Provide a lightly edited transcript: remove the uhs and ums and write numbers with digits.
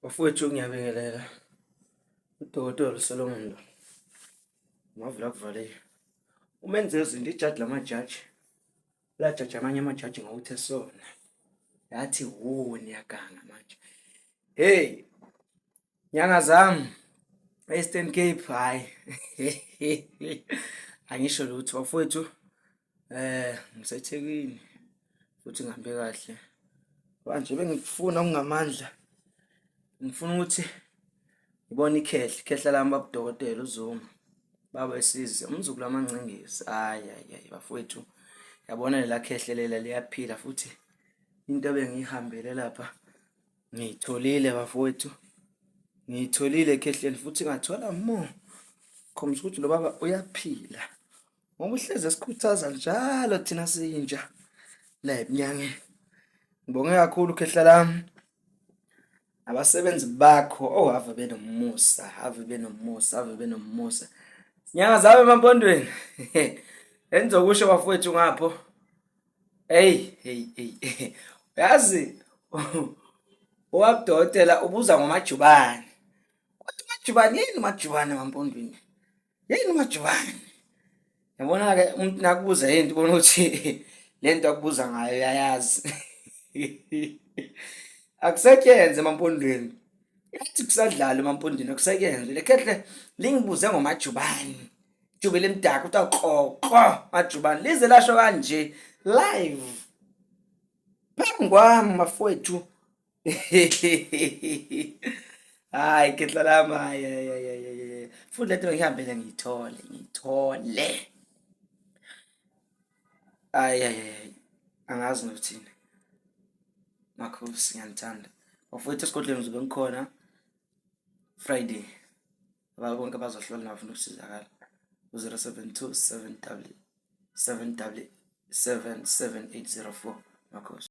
Bafowethu ngiyabingelela. Udokotela Solomon lo. Ngavula kuvalile. Umenze izinto ijaji lamajaji. La jaji amanye amajaji ngawuthi esona. Yathi niyaganga manje. Hey. Nyanga zami. Eastern Cape hayi. Angisho lutho bafowethu. NgiseThekwini. Futhi ngihambe kahle. Manje bengifuna okungamandla. Ngifuna ukuthi ngibone ikhehla lami babudokotela uZuma baba esize umzukulu amancengezi hayi bafowethu yabona lela khehle lela liyaphila futhi into ebengihambele lapha ngiyitholile bafowethu ngiyitholile ekhehleni futhi ngathola more khombisa ukuthi lo baba uyaphila ngoba uhleze esikhuthaza njalo thina siyintsha la ebunyangeni. Ngibonge kakhulu khehla lami abasebenzi bakho ave benomusa nyanga zabe emampondweni enzo kusho bafowethu ngapho hey yazi owabudokotela ubuza ngomajubane kodwa umajubane yini umajubane emampondweni yini umajubane yabona ke umuntu nakubuza into ubona ukuthi lento akubuza ngayo yayazi akusekenze emampondweni yathi kusadlala emampondweni akusekenze lekhehle lingibuze ngomajubane jube lemdaka uthi aqoqo majubane lize lasho kanje live phambi mafowethu hayi khehla lami hayi futhi letho ngihambele ngiyithole hayi angazi nokuthini makhosi ngiyanithanda bafowethu esigodlweni ngizobe ngikhona Friday bonke abazohlola nabafuna ukusizakala 072 777 7804 makhosi.